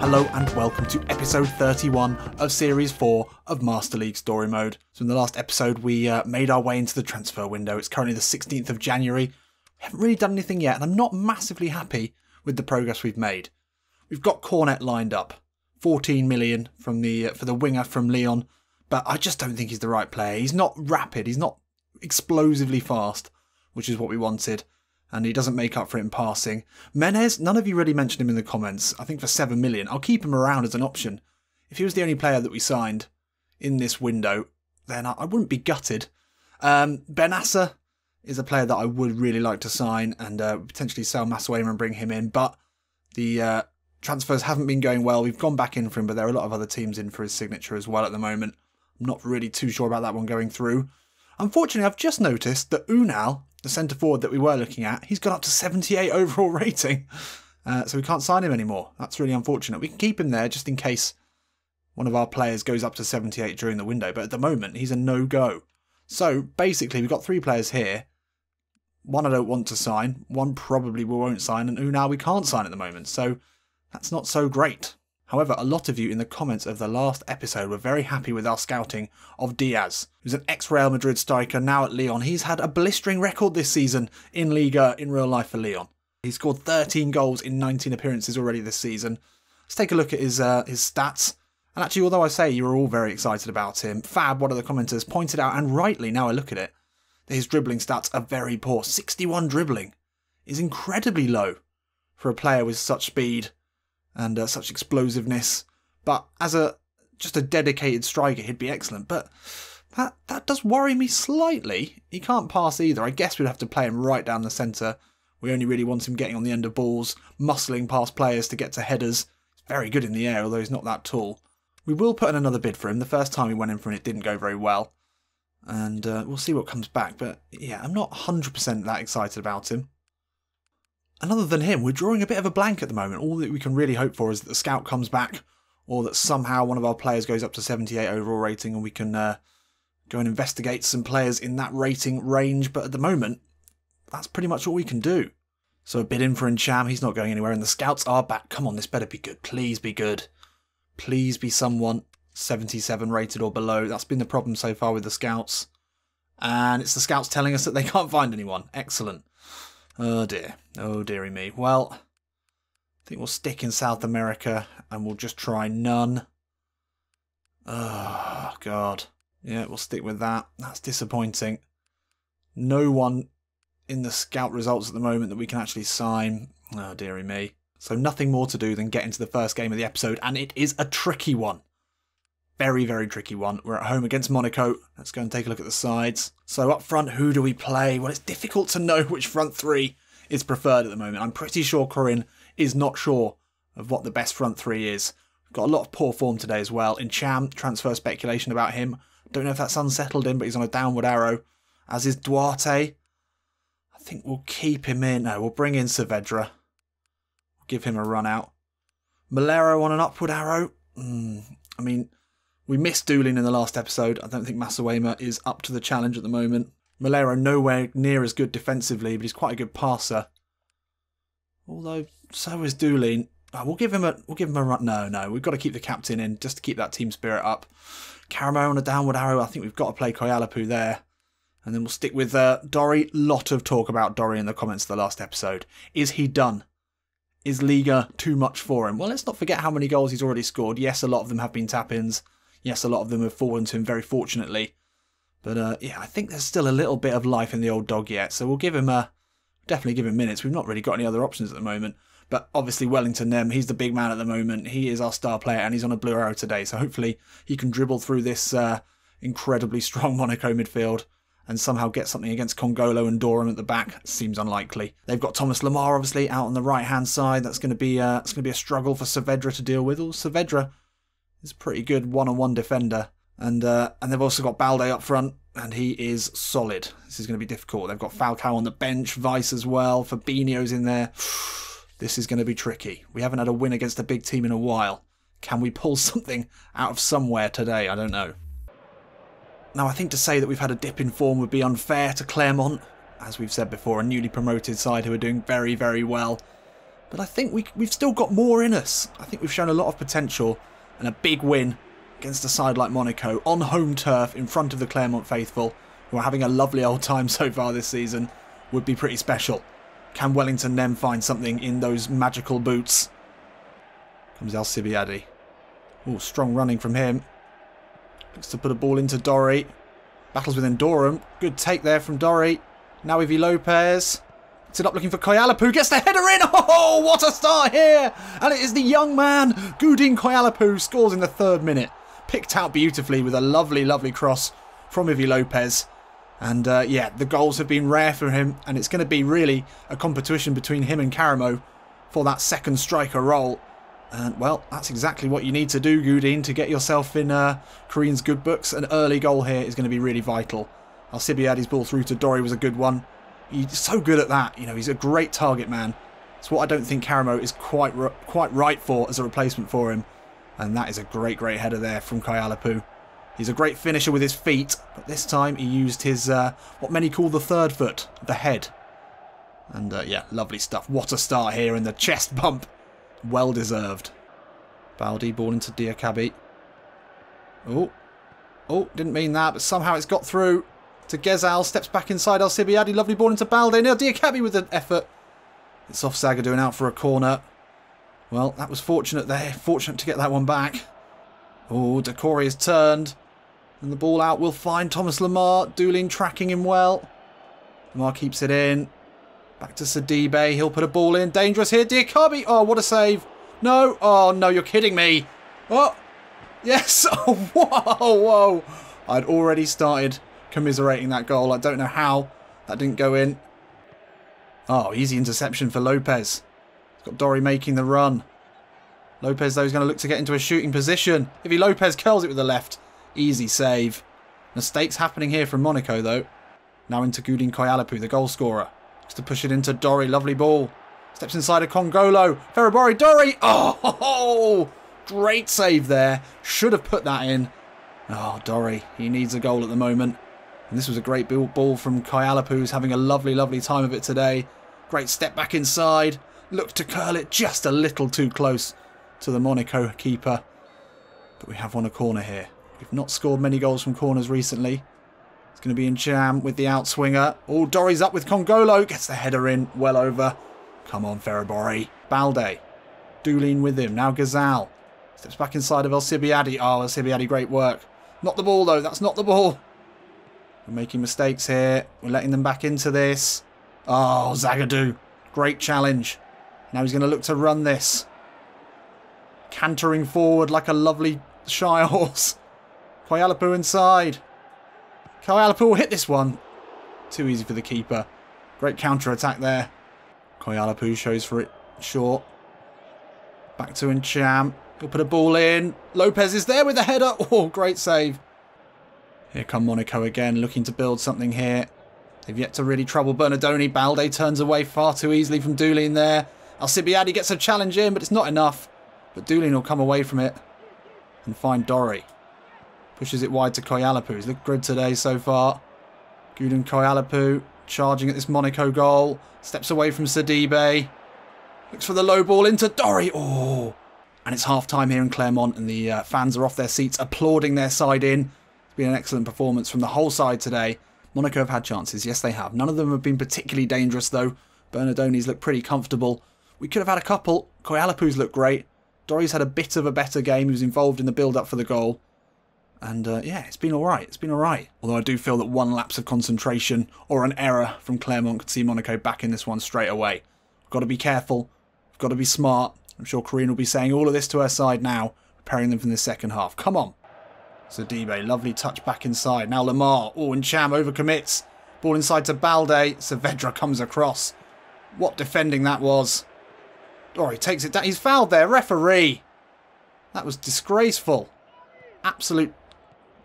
Hello and welcome to episode 31 of Series 4 of Master League Story Mode. So in the last episode we made our way into the transfer window. It's currently the 16th of January. We haven't really done anything yet and I'm not massively happy with the progress we've made. We've got Cornet lined up. 14 million from for the winger from Lyon, but I just don't think he's the right player. He's not rapid, he's not explosively fast, which is what we wanted. And he doesn't make up for it in passing. Menez, none of you really mentioned him in the comments. I think for 7 million. I'll keep him around as an option. If he was the only player that we signed in this window, then I wouldn't be gutted. Benassa is a player that I would really like to sign and potentially sell Mathew and bring him in. But the transfers haven't been going well. We've gone back in for him, but there are a lot of other teams in for his signature as well at the moment. I'm not really too sure about that one going through. Unfortunately, I've just noticed that Unal, the centre forward that we were looking at, he's gone up to 78 overall rating. So we can't sign him anymore. That's really unfortunate. We can keep him there just in case one of our players goes up to 78 during the window. But at the moment, he's a no-go. So basically, we've got 3 players here. One I don't want to sign. One probably we won't sign. And Unal we can't sign at the moment. So that's not so great. However, a lot of you in the comments of the last episode were very happy with our scouting of Diaz, who's an ex-Real Madrid striker, now at Lyon. He's had a blistering record this season in Liga in real life for Lyon. He's scored 13 goals in 19 appearances already this season. Let's take a look at his stats. And actually, although I say you were all very excited about him, Fab, one of the commenters, pointed out, and rightly now I look at it, that his dribbling stats are very poor. 61 dribbling is incredibly low for a player with such speed and such explosiveness, but as just a dedicated striker he'd be excellent. But that does worry me slightly. He can't pass either. I guess we'd have to play him right down the centre. We only really want him getting on the end of balls, muscling past players to get to headers. He's very good in the air, although he's not that tall. We will put in another bid for him. The first time we went in for him it didn't go very well, and we'll see what comes back. But yeah, I'm not 100% that excited about him. And other than him, we're drawing a bit of a blank at the moment. All that we can really hope for is that the scout comes back, or that somehow one of our players goes up to 78 overall rating and we can go and investigate some players in that rating range. But at the moment, that's pretty much all we can do. So a bid in for Incham, he's not going anywhere, and the scouts are back. Come on, this better be good. Please be good. Please be someone 77 rated or below. That's been the problem so far with the scouts. And it's the scouts telling us that they can't find anyone. Excellent. Oh dear. Oh dearie me. Well, I think we'll stick in South America and we'll just try none. Oh God. Yeah, we'll stick with that. That's disappointing. No one in the scout results at the moment that we can actually sign. Oh dearie me. So nothing more to do than get into the first game of the episode, and it is a tricky one. Very, very tricky one. We're at home against Monaco. Let's go and take a look at the sides. So up front, who do we play? Well, it's difficult to know which front three is preferred at the moment. I'm pretty sure Corinne is not sure of what the best front three is. We've got a lot of poor form today as well. Incham, transfer speculation about him. Don't know if that's unsettled him, but he's on a downward arrow. As is Duarte. I think we'll keep him in. No, we'll bring in Saavedra. We'll give him a run out. Molvira on an upward arrow. I mean, we missed Doolin in the last episode. I don't think Mathew is up to the challenge at the moment. Molvira nowhere near as good defensively, but he's quite a good passer. Although so is Doolin. Oh, we'll give him a run. No, we've got to keep the captain in just to keep that team spirit up. Caramel on a downward arrow. I think we've got to play Koyalapu there. And then we'll stick with Dory. Lot of talk about Dory in the comments of the last episode. Is he done? Is Liga too much for him? Well, let's not forget how many goals he's already scored. Yes, a lot of them have been tap-ins. Yes, a lot of them have fallen to him very fortunately. But yeah, I think there's still a little bit of life in the old dog yet. So we'll give him definitely give him minutes. We've not really got any other options at the moment. But obviously Wellington, he's the big man at the moment. He is our star player and he's on a blue arrow today. So hopefully he can dribble through this incredibly strong Monaco midfield and somehow get something against Congolo and Doran at the back. Seems unlikely. They've got Thomas Lamar obviously out on the right hand side. That's going to be a struggle for Saavedra to deal with. Saavedra is a pretty good one-on-one defender. And they've also got Balde up front, and he is solid. This is going to be difficult. They've got Falcao on the bench, Vice as well, Fabinho's in there. This is going to be tricky. We haven't had a win against a big team in a while. Can we pull something out of somewhere today? I don't know. Now, I think to say that we've had a dip in form would be unfair to Clermont. As we've said before, a newly promoted side who are doing very, very well. But I think we've still got more in us. I think we've shown a lot of potential, and a big win against a side like Monaco on home turf in front of the Clermont faithful, who are having a lovely old time so far this season, would be pretty special. Can Wellington then find something in those magical boots? Comes Alcibiade. Oh, strong running from him. Looks to put a ball into Dory. Battles with Endorum. Good take there from Dory. Now Ivy Lopez. Puts it up looking for Koyalapu. Gets the header in. Oh, what a start here. And it is the young man, Gudin Koyalapu, scores in the 3rd minute. Picked out beautifully with a lovely, lovely cross from Ivy Lopez. And yeah, the goals have been rare for him. And it's going to be really a competition between him and Karamo for that second striker role. And, well, that's exactly what you need to do, Gudin, to get yourself in Korean's good books. An early goal here is going to be really vital. Alcibiades' ball through to Dory was a good one. He's so good at that. You know, he's a great target man. It's what I don't think Karamo is quite right for as a replacement for him. And that is a great, great header there from Koyalapu. He's a great finisher with his feet, but this time he used his, what many call the 3rd foot, the head. And, yeah, lovely stuff. What a start here in the chest bump. Well deserved. Baldi, ball into Diakabi. Oh, didn't mean that, but somehow it's got through to Gezal. Steps back inside Alcibiade. Lovely ball into Baldi. Now Diakabi with an effort. It's off Zagadou and out for a corner. Well, that was fortunate there. Fortunate to get that one back. Oh, Decore is turned. And the ball out will find Thomas Lamar. Doolin tracking him well. Lamar keeps it in. Back to Sidibe. He'll put a ball in. Dangerous here. Diakabi. Oh, what a save. No. Oh, no, you're kidding me. Oh, yes. Oh, whoa. I'd already started commiserating that goal. I don't know how that didn't go in. Oh, easy interception for Lopez. He's got Dory making the run. Lopez, though, is going to look to get into a shooting position. If Lopez curls it with the left. Easy save. Mistakes happening here from Monaco, though. Now into Gudin Koyalapu, the goal scorer. Just to push it into Dory. Lovely ball. Steps inside a Congolo. Ferrabori. Dory. Oh, great save there. Should have put that in. Oh, Dory. He needs a goal at the moment. And this was a great ball from Koyalapu, who's having a lovely, lovely time of it today. Great step back inside. Looked to curl it just a little too close to the Monaco keeper. But we have won a corner here. We've not scored many goals from corners recently. It's going to be in jam with the outswinger. Oh, Dory's up with Congolo. Gets the header in. Well over. Come on, Ferrabori. Balde. Doolin with him. Now Gazal. Steps back inside of Alcibiade. Oh, Alcibiade, great work. Not the ball, though. That's not the ball. We're making mistakes here. We're letting them back into this. Oh, Zagadou. Great challenge. Now he's going to look to run this. Cantering forward like a lovely shy horse. Koyalapu inside. Koyalapu will hit this one. Too easy for the keeper. Great counter-attack there. Koyalapu shows for it short. Back to Ncham. He'll put a ball in. Lopez is there with the header. Oh, great save. Here come Monaco again, looking to build something here. They've yet to really trouble Bernardoni. Balde turns away far too easily from Doolin there. Alcibiade gets a challenge in, but it's not enough. But Doolin will come away from it and find Dory. Pushes it wide to Koyalapu. He's looked good today so far. Gudin Koyalapu charging at this Monaco goal. Steps away from Sidibe. Looks for the low ball into Dory. Oh! And it's half-time here in Clermont, and the fans are off their seats applauding their side in. It's been an excellent performance from the whole side today. Monaco have had chances. Yes, they have. None of them have been particularly dangerous, though. Bernardoni's looked pretty comfortable. We could have had a couple. Koyalapu's looked great. Dory's had a bit of a better game. He was involved in the build-up for the goal. And, yeah, it's been all right. It's been all right. Although I do feel that one lapse of concentration or an error from Clermont could see Monaco back in this one straight away. We've got to be careful. We've got to be smart. I'm sure Corinne will be saying all of this to her side now, preparing them for the second half. Come on. Sidibe, lovely touch back inside. Now Lamar. Oh, and Cham overcommits. Ball inside to Balde. Saavedra comes across. What defending that was. Dory takes it down. He's fouled there. Referee. That was disgraceful. Absolute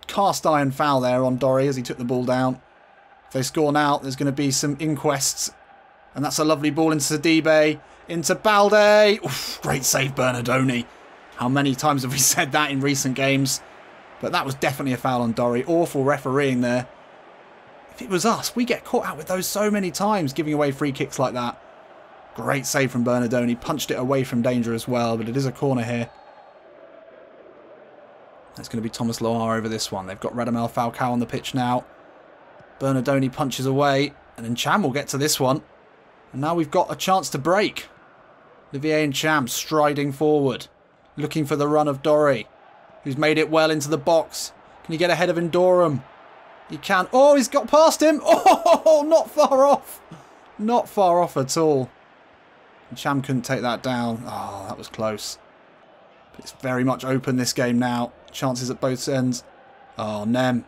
cast iron foul there on Dory as he took the ball down. If they score now, there's going to be some inquests. And that's a lovely ball into Sidibe. Into Balde. Oof, great save, Bernardoni. How many times have we said that in recent games? But that was definitely a foul on Dory. Awful refereeing there. If it was us, we get caught out with those so many times, giving away free kicks like that. Great save from Bernardoni. Punched it away from danger as well, but it is a corner here. It's going to be Thomas Loar over this one. They've got Radamel Falcao on the pitch now. Bernardoni punches away, and then Cham will get to this one. And now we've got a chance to break. Olivier and Cham striding forward, looking for the run of Dory, who's made it well into the box. Can he get ahead of Endorum? He can. Oh, he's got past him. Oh, not far off. Not far off at all. And Cham couldn't take that down. Oh, that was close. But it's very much open this game now. Chances at both ends. Oh, Nem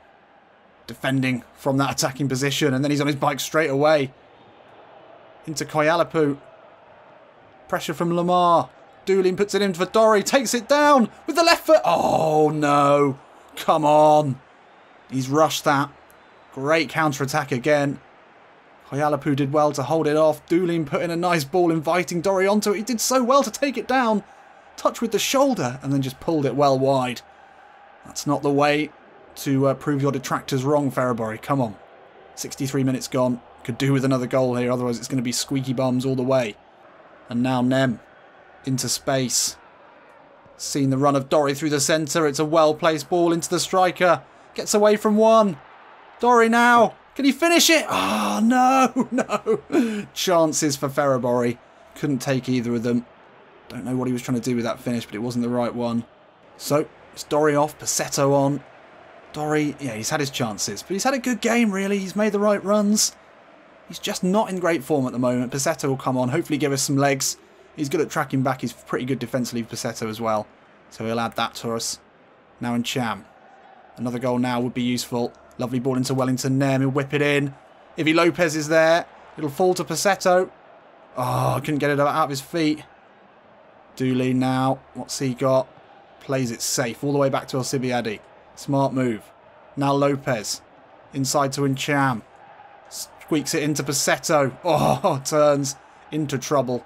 defending from that attacking position, and then he's on his bike straight away. Into Koyalapu. Pressure from Lamar. Doolin puts it in for Dory. Takes it down with the left foot. Oh, no. Come on. He's rushed that. Great counter-attack again. Koyalapu did well to hold it off. Doolin put in a nice ball, inviting Dory onto it. He did so well to take it down. Touch with the shoulder, and then just pulled it well wide. That's not the way to prove your detractors wrong, Ferrabury. Come on. 63 minutes gone. Could do with another goal here, otherwise it's going to be squeaky bums all the way. And now Nem into space. Seen the run of Dory through the centre. It's a well-placed ball into the striker. Gets away from one. Dory now. Can he finish it? Oh, no, no. Chances for Ferrabury. Couldn't take either of them. Don't know what he was trying to do with that finish, but it wasn't the right one. So, it's Dory off, Passetto on. Dory, yeah, he's had his chances, but he's had a good game, really. He's made the right runs. He's just not in great form at the moment. Passetto will come on, hopefully give us some legs. He's good at tracking back. He's pretty good defensively, Passetto, as well. So he'll add that to us. Now in Cham. Another goal now would be useful. Lovely ball into Wellington. Nem, he'll whip it in. Ivy Lopez is there. It'll fall to Passetto. Oh, couldn't get it out of his feet. Dooley now. What's he got? Plays it safe all the way back to Alcibiade. Smart move. Now Lopez. Inside to Incham. Squeaks it into Passetto. Oh, turns into trouble.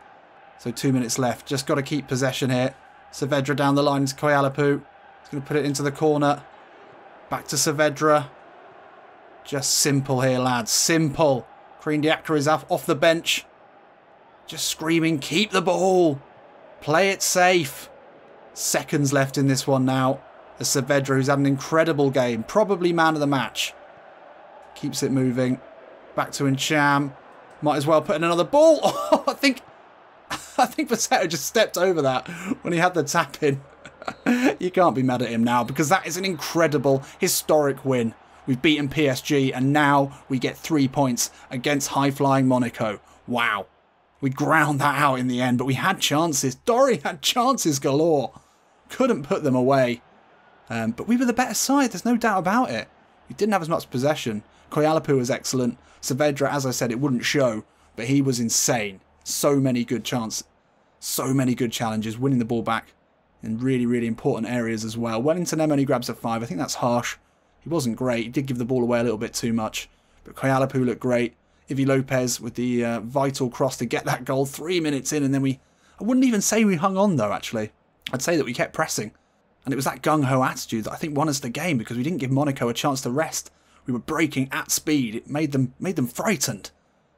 So 2 minutes left. Just got to keep possession here. Saavedra down the line into Koyalapu. He's going to put it into the corner. Back to Saavedra. Just simple here, lads. Simple. Crean Diacra is off the bench. Just screaming, keep the ball. Play it safe. Seconds left in this one now. As Saavedra, who's had an incredible game. Probably man of the match. Keeps it moving. Back to Incham. Might as well put in another ball. Oh, I think Passetto just stepped over that when he had the tap in. You can't be mad at him now, because that is an incredible, historic win. We've beaten PSG, and now we get 3 points against high-flying Monaco. Wow. We ground that out in the end, but we had chances. Dory had chances galore. Couldn't put them away. But we were the better side, there's no doubt about it. We didn't have as much possession. Koyalapu was excellent. Saavedra, as I said, it wouldn't show, but he was insane. So many good chances. So many good challenges, winning the ball back in really, really important areas as well. Wellington M only grabs a 5. I think that's harsh. He wasn't great. He did give the ball away a little bit too much. But Koyalapu looked great. Ivy Lopez with the vital cross to get that goal 3 minutes in. And then I wouldn't even say we hung on though, actually. I'd say that we kept pressing. And it was that gung-ho attitude that I think won us the game, because we didn't give Monaco a chance to rest. We were breaking at speed. It made them frightened.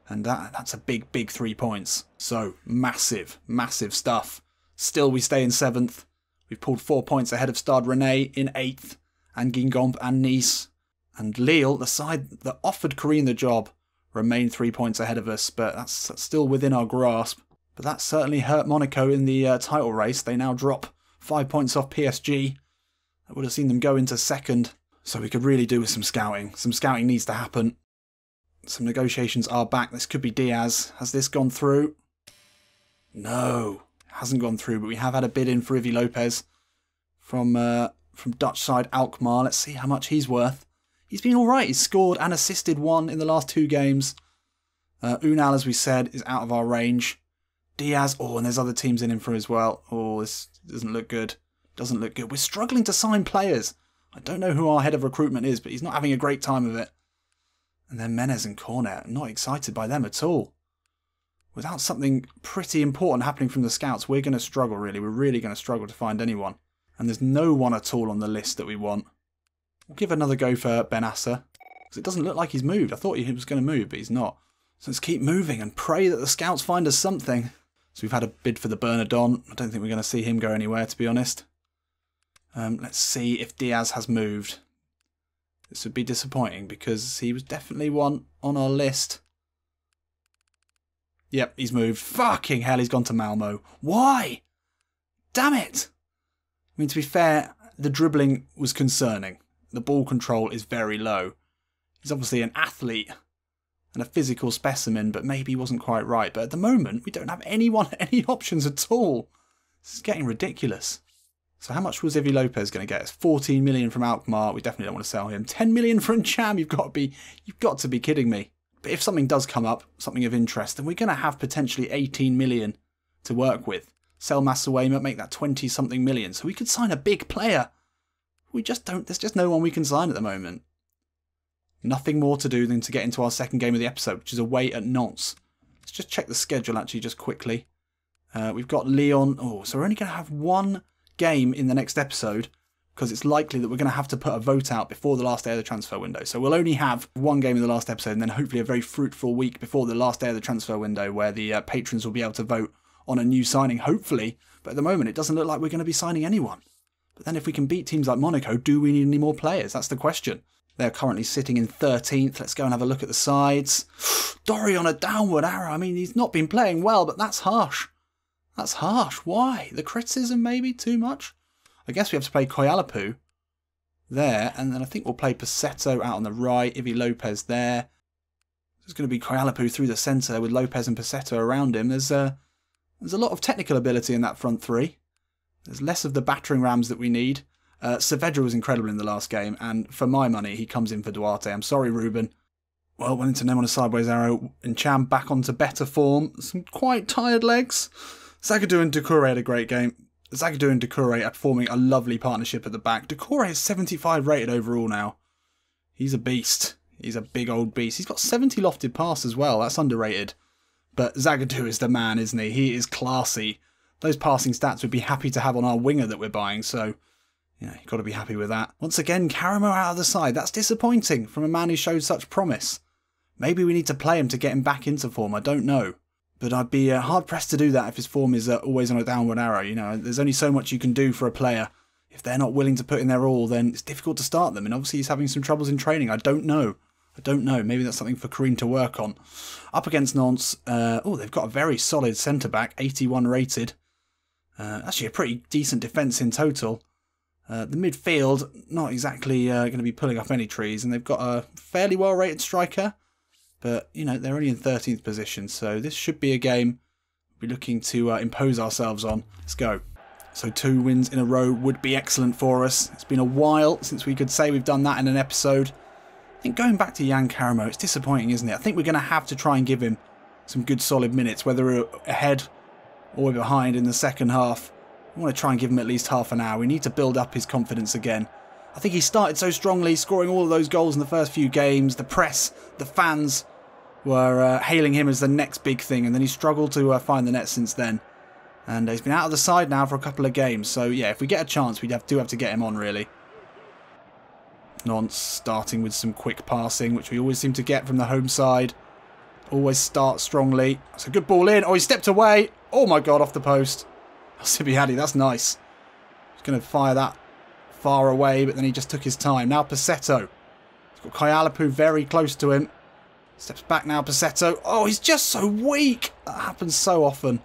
And that's a big, big 3 points. So, massive, massive stuff. Still, we stay in 7th. We've pulled 4 points ahead of Stade Rennais in 8th. And Guingamp and Nice. And Lille, the side that offered Corinne the job, remain 3 points ahead of us. But that's still within our grasp. But that certainly hurt Monaco in the title race. They now drop 5 points off PSG. That would have seen them go into 2nd. So we could really do with some scouting. Some scouting needs to happen. Some negotiations are back. This could be Diaz. Has this gone through? No, it hasn't gone through. But we have had a bid in for Ivy Lopez from Dutch side Alkmaar. Let's see how much he's worth. He's been all right. He's scored and assisted 1 in the last 2 games. Unal, as we said, is out of our range. Diaz. Oh, and there's other teams in him for as well. Oh, this doesn't look good. Doesn't look good. We're struggling to sign players. I don't know who our head of recruitment is, but he's not having a great time of it. And then Menez and Cornet, I'm not excited by them at all. Without something pretty important happening from the scouts, we're going to struggle, really. We're really going to struggle to find anyone. And there's no one at all on the list that we want. We'll give another go for Benassa, because it doesn't look like he's moved. I thought he was going to move, but he's not. So let's keep moving and pray that the scouts find us something. So we've had a bid for the Bernardon. I don't think we're going to see him go anywhere, to be honest. Let's see if Diaz has moved. This would be disappointing because he was definitely one on our list. Yep, he's moved. Fucking hell, he's gone to Malmo. Why? Damn it! I mean, to be fair, the dribbling was concerning. The ball control is very low. He's obviously an athlete and a physical specimen, but maybe he wasn't quite right. But at the moment, we don't have any options at all. This is getting ridiculous. So how much was Ivy Lopez going to get us? 14 million from Alkmaar. We definitely don't want to sell him. 10 million from Cham. You've got to be kidding me. But if something does come up, something of interest, then we're going to have potentially 18 million to work with. Sell Masuema, make that 20-something million. So we could sign a big player. We just don't. There's just no one we can sign at the moment. Nothing more to do than to get into our second game of the episode, which is away at Nantes. Let's just check the schedule actually just quickly. We've got Lyon. Oh, so we're only going to have one game in the next episode because it's likely that we're going to have to put a vote out before the last day of the transfer window. So we'll only have one game in the last episode and then hopefully a very fruitful week before the last day of the transfer window where the patrons will be able to vote on a new signing, hopefully. But at the moment, it doesn't look like we're going to be signing anyone. But then if we can beat teams like Monaco, do we need any more players? That's the question. They're currently sitting in 13th. Let's go and have a look at the sides. Dory on a downward arrow. I mean, he's not been playing well, but that's harsh. That's harsh. Why? The criticism maybe too much? I guess we have to play Koyalapu there, and then I think we'll play Passetto out on the right, Ivy Lopez there. There's going to be Koyalapu through the centre with Lopez and Passetto around him. There's a lot of technical ability in that front three. There's less of the battering rams that we need. Saavedra was incredible in the last game, and for my money, he comes in for Duarte. I'm sorry, Ruben. Well, went into Nem on a sideways arrow, and Cham back onto better form. Some quite tired legs. Zagadou and Doucouré had a great game. Zagadou and Doucouré are forming a lovely partnership at the back. Doucouré is 75 rated overall now. He's a beast. He's a big old beast. He's got 70 lofted pass as well. That's underrated. But Zagadou is the man, isn't he? He is classy. Those passing stats we'd be happy to have on our winger that we're buying, so you know, you've got to be happy with that. Once again, Caramo out of the side. That's disappointing from a man who showed such promise. Maybe we need to play him to get him back into form. I don't know. But I'd be hard-pressed to do that if his form is always on a downward arrow. You know, there's only so much you can do for a player. If they're not willing to put in their all, then it's difficult to start them. And obviously he's having some troubles in training. I don't know. Maybe that's something for Kareem to work on. Up against Nantes. They've got a very solid centre-back, 81 rated. Actually, a pretty decent defence in total. The midfield, not exactly going to be pulling up any trees. And they've got a fairly well-rated striker. But, you know, they're only in 13th position. So this should be a game we're looking to impose ourselves on. Let's go. So 2 wins in a row would be excellent for us. It's been a while since we could say we've done that in an episode. I think going back to Jan Caramo, it's disappointing, isn't it? I think we're going to have to try and give him some good solid minutes, whether we're ahead or we're behind in the second half. We want to try and give him at least half an hour. We need to build up his confidence again. I think he started so strongly, scoring all of those goals in the first few games. The press, the fans were hailing him as the next big thing, and then he struggled to find the net since then. And he's been out of the side now for a couple of games. So yeah, if we get a chance, we do have to get him on, really. Nantes starting with some quick passing, which we always seem to get from the home side. Always start strongly. That's a good ball in. Oh, he stepped away. Oh my God, off the post. Sibiadi, that's nice. He's going to fire that far away, but then he just took his time. Now Passetto. He's got Koyalapu very close to him. Steps back now, Passetto. Oh, he's just so weak. That happens so often.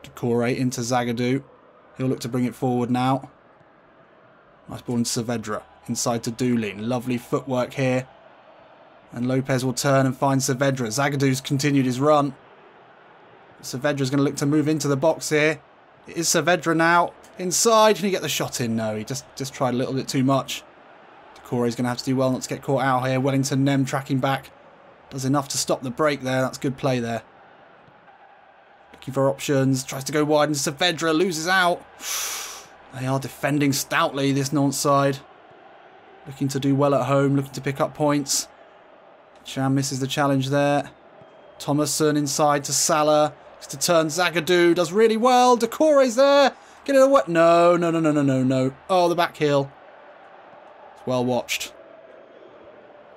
Doucouré into Zagadou. He'll look to bring it forward now. Nice ball in Saavedra. Inside to Doolin. Lovely footwork here. And Lopez will turn and find Saavedra. Zagadou's continued his run. Saavedra's going to look to move into the box here. It is Saavedra now. Inside. Can he get the shot in? No, he just tried a little bit too much. Doucouré's going to have to do well not to get caught out here. Wellington Nem tracking back. Does enough to stop the break there. That's good play there. Looking for options. Tries to go wide and Saavedra loses out. They are defending stoutly, this Nantes side. Looking to do well at home. Looking to pick up points. Cham misses the challenge there. Thomason inside to Salah. Has to turn. Zagadou does really well. Doucouré's there. Get it away. No. Oh, the back heel. It's well watched.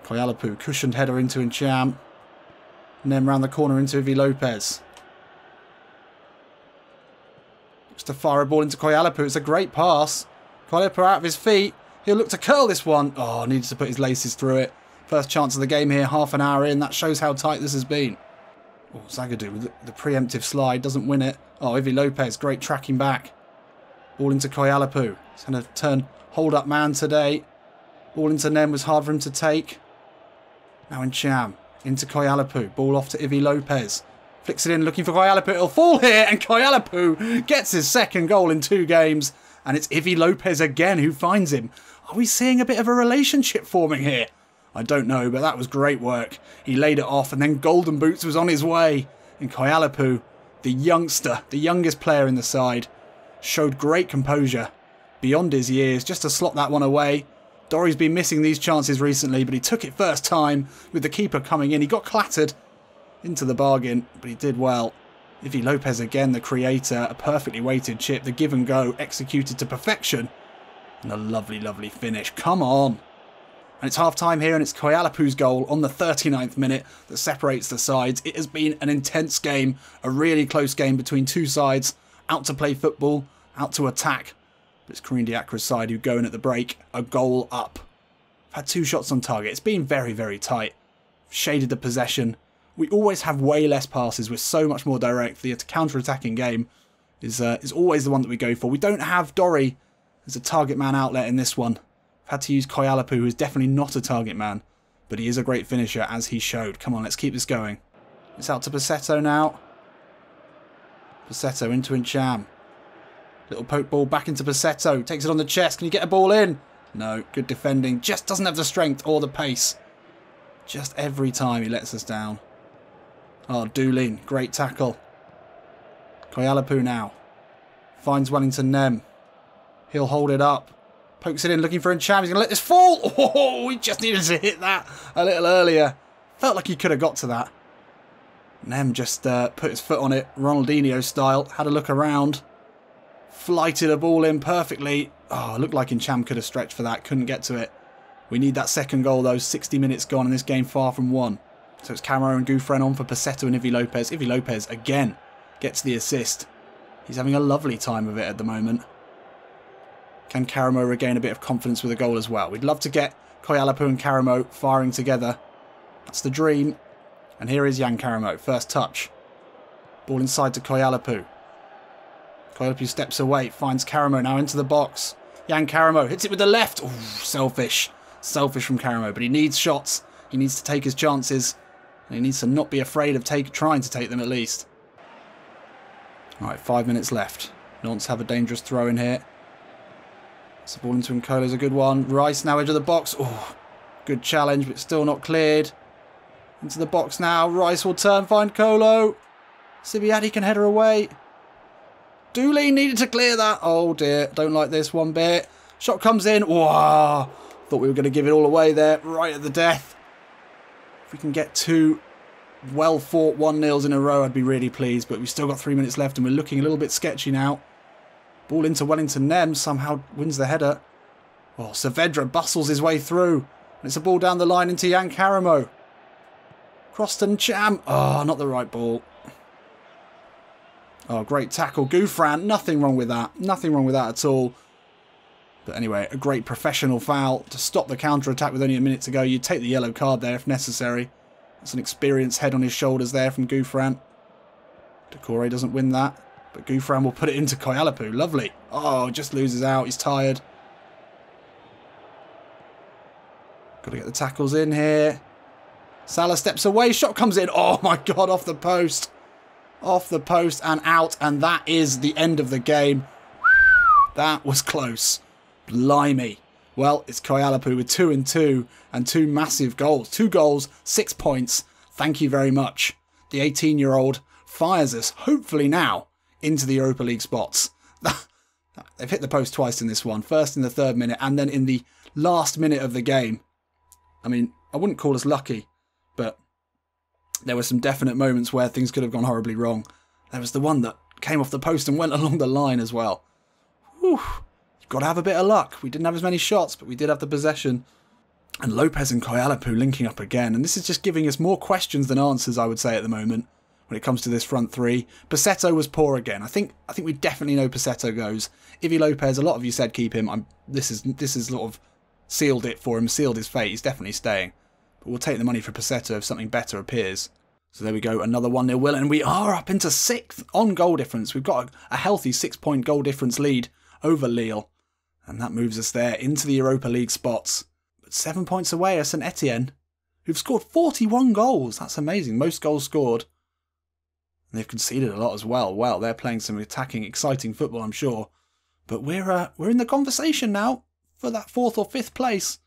Koyalapu, cushioned header into Ncham. And then round the corner into Ivi Lopez. Looks to fire a ball into Koyalapu. It's a great pass. Koyalapu out of his feet. He'll look to curl this one. Oh, needs to put his laces through it. First chance of the game here, half an hour in. That shows how tight this has been. Oh, Zagadou with the preemptive slide. Doesn't win it. Oh, Ivi Lopez, great tracking back. Ball into Koyalapu. He's going to turn hold-up man today. Ball into Nem was hard for him to take. Now Ncham. Into Koyalapu. Ball off to Ivi Lopez. Flicks it in, looking for Koyalapu. It'll fall here, and Koyalapu gets his second goal in 2 games. And it's Ivi Lopez again who finds him. Are we seeing a bit of a relationship forming here? I don't know, but that was great work. He laid it off, and then Golden Boots was on his way. And Koyalapu, the youngster, the youngest player in the side, showed great composure beyond his years just to slot that one away. Dorry's been missing these chances recently, but he took it first time with the keeper coming in. He got clattered into the bargain, but he did well. Ivi Lopez again, the creator, a perfectly weighted chip, the give and go executed to perfection. And a lovely, lovely finish. Come on. And it's half time here, and it's Koyalapu's goal on the 39th minute that separates the sides. It has been an intense game, a really close game between two sides, out to play football, out to attack. But it's Karim Diakra's side who go in at the break, a goal up. I've had 2 shots on target. It's been very, very tight. Shaded the possession. We always have way less passes. We're so much more direct. The counter-attacking game is always the one that we go for. We don't have Dorry as a target man outlet in this one. I've had to use Koyalapu, who is definitely not a target man, but he is a great finisher, as he showed. Come on, let's keep this going. It's out to Passetto now. Passetto into Ncham. Little poke ball back into Passetto. Takes it on the chest. Can you get a ball in? No. Good defending. Just doesn't have the strength or the pace. Just every time he lets us down. Oh, Doolin. Great tackle. Koyalapu now. Finds Wellington Nem. He'll hold it up. Pokes it in, looking for Ncham. He's going to let this fall. Oh, we just needed to hit that a little earlier. Felt like he could have got to that. Nem just put his foot on it, Ronaldinho style. Had a look around. Flighted a ball in perfectly. Oh, looked like Ncham could have stretched for that. Couldn't get to it. We need that second goal, though. 60 minutes gone and this game far from won. So it's Camo and Gouffren on for Passetto and Ivi Lopez. Ivi Lopez, again, gets the assist. He's having a lovely time of it at the moment. Can Karamo regain a bit of confidence with a goal as well? We'd love to get Koyalapu and Karamo firing together. That's the dream. And here is Jan Karamo. First touch. Ball inside to Koyalapu. Koyalapu steps away. Finds Karamo now into the box. Jan Karamo hits it with the left. Ooh, selfish. Selfish from Karamo. But he needs shots. He needs to take his chances. And he needs to not be afraid of trying to take them at least. Alright, 5 minutes left. Nantes have a dangerous throw in here. It's the ball into Nkolo is a good one. Rice now edge of the box. Oh, good challenge, but still not cleared. Into the box now. Rice will turn, find Kolo. Sibiadi can head her away. Dooley needed to clear that. Oh dear, don't like this one bit. Shot comes in. Wow. Thought we were going to give it all away there, right at the death. If we can get 2 well-fought 1-0s in a row, I'd be really pleased. But we've still got 3 minutes left and we're looking a little bit sketchy now. Ball into Wellington Nem, somehow wins the header. Oh, Saavedra bustles his way through. And it's a ball down the line into Jan Karamo. Cross to Ncham. Oh, not the right ball. Oh, great tackle. Gouffran, nothing wrong with that. Nothing wrong with that at all. But anyway, a great professional foul to stop the counter-attack with only a minute to go. You'd take the yellow card there if necessary. That's an experienced head on his shoulders there from Gouffran. Decore doesn't win that. But Gouffran will put it into Koyalapu. Lovely. Oh, just loses out. He's tired. Got to get the tackles in here. Salah steps away. Shot comes in. Oh my God, off the post. Off the post and out. And that is the end of the game. That was close. Blimey. Well, it's Koyalapu with 2 and 2 and 2 massive goals. 2 goals, 6 points. Thank you very much. The 18-year-old fires us, hopefully now, into the Europa League spots. They've hit the post twice in this one. First in the 3rd minute and then in the last minute of the game. I mean, I wouldn't call us lucky, but there were some definite moments where things could have gone horribly wrong. There was the one that came off the post and went along the line as well. Whew. You've got to have a bit of luck. We didn't have as many shots, but we did have the possession. And Lopez and Koyalapu linking up again. And this is just giving us more questions than answers, I would say, at the moment, when it comes to this front three. Passetto was poor again. I think we definitely know Passetto goes. Ivy Lopez, a lot of you said keep him. This is sort of sealed it for him, sealed his fate. He's definitely staying. But we'll take the money for Passetto if something better appears. So there we go, another 1-0 Whelan. And we are up into 6th on goal difference. We've got a healthy 6-point goal difference lead over Lille. And that moves us there into the Europa League spots. 7 points away are St Etienne, who've scored 41 goals. That's amazing. Most goals scored. And they've conceded a lot as well. Well, they're playing some attacking, exciting football, I'm sure. But we're in the conversation now for that 4th or 5th place.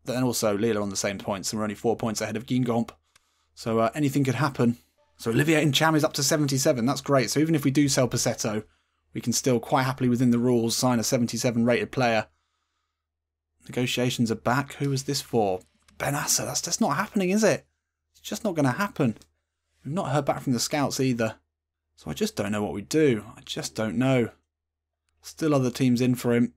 Then also, Lille are on the same points, and we're only 4 points ahead of Guingamp. So anything could happen. So Olivier Ncham is up to 77. That's great. So even if we do sell Passetto, we can still quite happily, within the rules, sign a 77 rated player. Negotiations are back. Who was this for? Benassa. That's just not happening, is it? It's just not going to happen. We've not heard back from the scouts either. So I just don't know what we do. I just don't know. Still other teams in for him.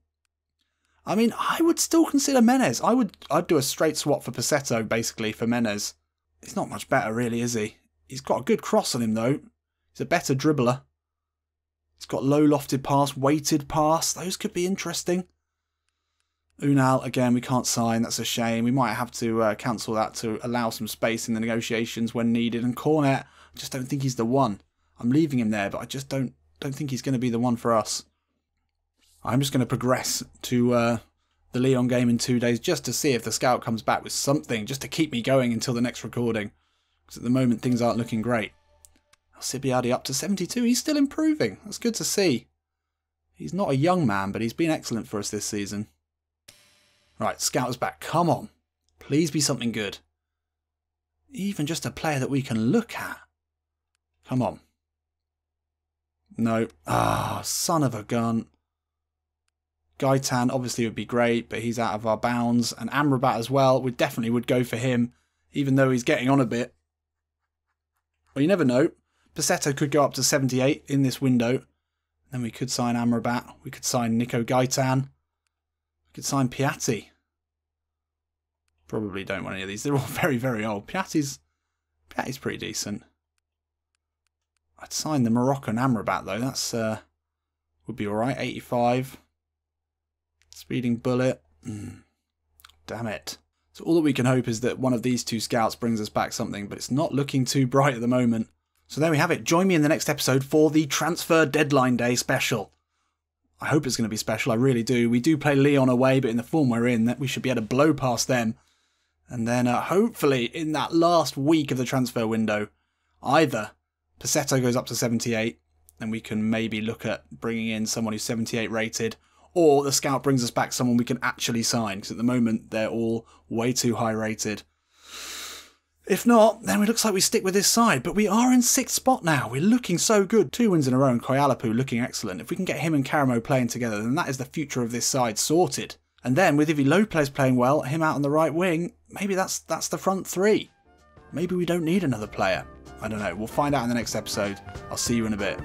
I mean, I would still consider Menez. I'd do a straight swap for Passetto, basically, for Menez. He's not much better, really, is he? He's got a good cross on him, though. He's a better dribbler. He's got low lofted pass, weighted pass. Those could be interesting. Unal, again, we can't sign. That's a shame. We might have to cancel that to allow some space in the negotiations when needed. And Cornet, I just don't think he's the one. I'm leaving him there, but I just don't think he's going to be the one for us. I'm just going to progress to the Lyon game in 2 days just to see if the scout comes back with something, just to keep me going until the next recording. Because at the moment, things aren't looking great. Alcibiade up to 72. He's still improving. That's good to see. He's not a young man, but he's been excellent for us this season. Right, scout is back. Come on. Please be something good. Even just a player that we can look at. Come on. No. Ah, son of a gun. Gaitan obviously would be great, but he's out of our bounds. And Amrabat as well. We definitely would go for him, even though he's getting on a bit. Well, you never know. Passetto could go up to 78 in this window. Then we could sign Amrabat. We could sign Nico Gaitan. Could sign Piatti. Probably don't want any of these. They're all very, very old. Piatti's pretty decent. I'd sign the Moroccan Amrabat though. That's would be alright. 85. Speeding bullet. Damn it. So all that we can hope is that one of these two scouts brings us back something, but it's not looking too bright at the moment. So there we have it. Join me in the next episode for the Transfer Deadline Day special. I hope it's going to be special, I really do. We do play Lyon away, but in the form we're in, that we should be able to blow past them. And then hopefully in that last week of the transfer window, either Passetto goes up to 78, and we can maybe look at bringing in someone who's 78 rated, or the scout brings us back someone we can actually sign, because at the moment they're all way too high rated. If not, then it looks like we stick with this side. But we are in 6th spot now. We're looking so good. 2 wins in a row and Koyalapu looking excellent. If we can get him and Karamo playing together, then that is the future of this side sorted. And then with Ivy Lopez playing well, him out on the right wing, maybe that's the front three. Maybe we don't need another player. I don't know. We'll find out in the next episode. I'll see you in a bit.